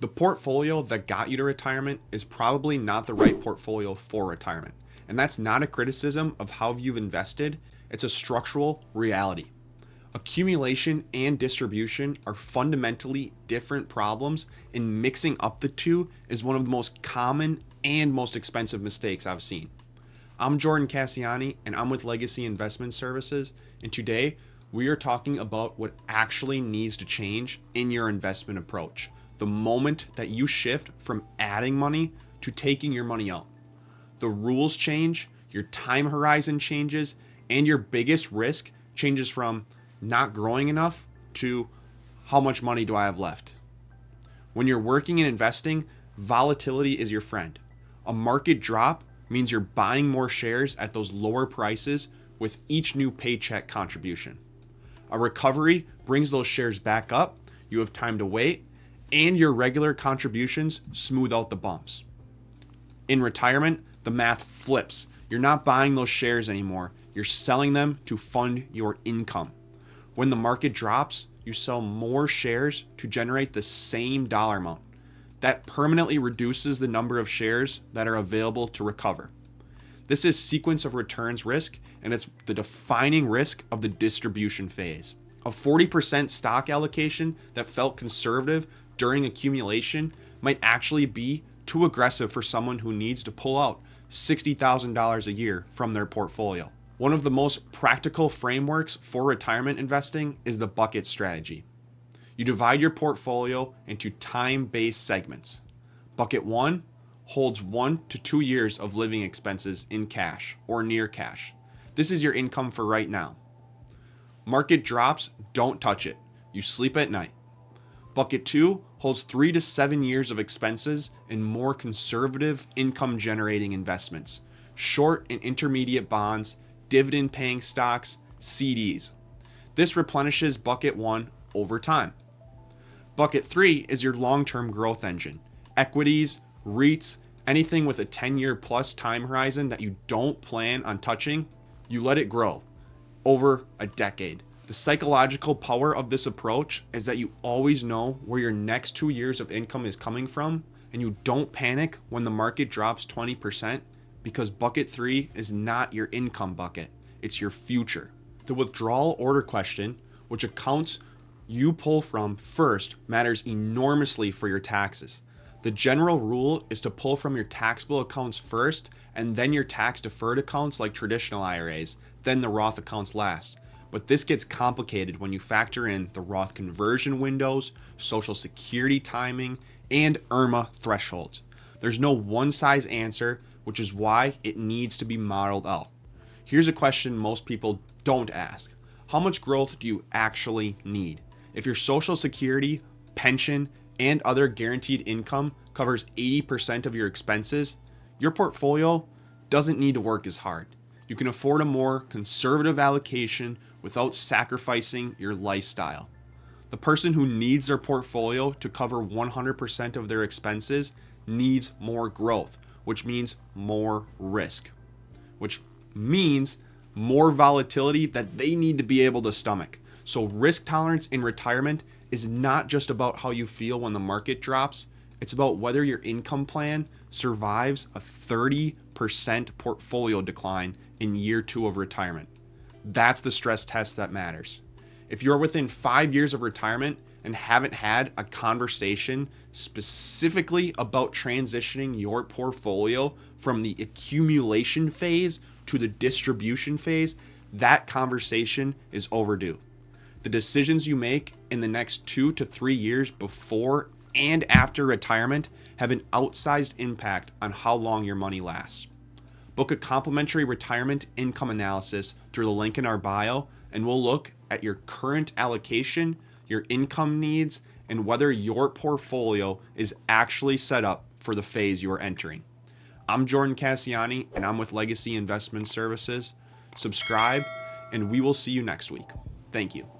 The portfolio that got you to retirement is probably not the right portfolio for retirement. And that's not a criticism of how you've invested, it's a structural reality. Accumulation and distribution are fundamentally different problems, and mixing up the two is one of the most common and most expensive mistakes I've seen. I'm Jordan Cassiani, and I'm with Legacy Investment Services, and today we are talking about what actually needs to change in your investment approach the moment that you shift from adding money to taking your money out. The rules change, your time horizon changes, and your biggest risk changes from not growing enough to how much money do I have left. When you're working and investing, volatility is your friend. A market drop means you're buying more shares at those lower prices with each new paycheck contribution. A recovery brings those shares back up, you have time to wait, and your regular contributions smooth out the bumps. In retirement, the math flips. You're not buying those shares anymore. You're selling them to fund your income. When the market drops, you sell more shares to generate the same dollar amount. That permanently reduces the number of shares that are available to recover. This is sequence of returns risk, and it's the defining risk of the distribution phase. A 40% stock allocation that felt conservative during accumulation might actually be too aggressive for someone who needs to pull out $60,000 a year from their portfolio. One of the most practical frameworks for retirement investing is the bucket strategy. You divide your portfolio into time-based segments. Bucket 1 holds 1 to 2 years of living expenses in cash or near cash. This is your income for right now. Market drops, don't touch it. You sleep at night. Bucket 2 holds 3 to 7 years of expenses in more conservative income generating investments, short and intermediate bonds, dividend paying stocks, CDs. This replenishes bucket 1 over time. Bucket 3 is your long-term growth engine. Equities, REITs, anything with a 10-year plus time horizon that you don't plan on touching, you let it grow over a decade. The psychological power of this approach is that you always know where your next 2 years of income is coming from, and you don't panic when the market drops 20%, because bucket 3 is not your income bucket, it's your future. The withdrawal order question, which accounts you pull from first, matters enormously for your taxes. The general rule is to pull from your taxable accounts first, and then your tax deferred accounts like traditional IRAs, then the Roth accounts last. But this gets complicated when you factor in the Roth conversion windows, Social Security timing, and IRMA thresholds. There's no one-size answer, which is why it needs to be modeled out. Here's a question most people don't ask. How much growth do you actually need? If your Social Security, pension, and other guaranteed income covers 80% of your expenses, your portfolio doesn't need to work as hard. You can afford a more conservative allocation without sacrificing your lifestyle. The person who needs their portfolio to cover 100% of their expenses needs more growth, which means more risk, which means more volatility that they need to be able to stomach. So risk tolerance in retirement is not just about how you feel when the market drops. It's about whether your income plan survives a 30% portfolio decline in year 2 of retirement. That's the stress test that matters. If you're within 5 years of retirement and haven't had a conversation specifically about transitioning your portfolio from the accumulation phase to the distribution phase, that conversation is overdue. The decisions you make in the next 2 to 3 years before and after retirement have an outsized impact on how long your money lasts. Book a complimentary retirement income analysis through the link in our bio, and we'll look at your current allocation, your income needs, and whether your portfolio is actually set up for the phase you are entering. I'm Jordan Cassiani, and I'm with Legacy Investment Services. Subscribe, and we will see you next week. Thank you.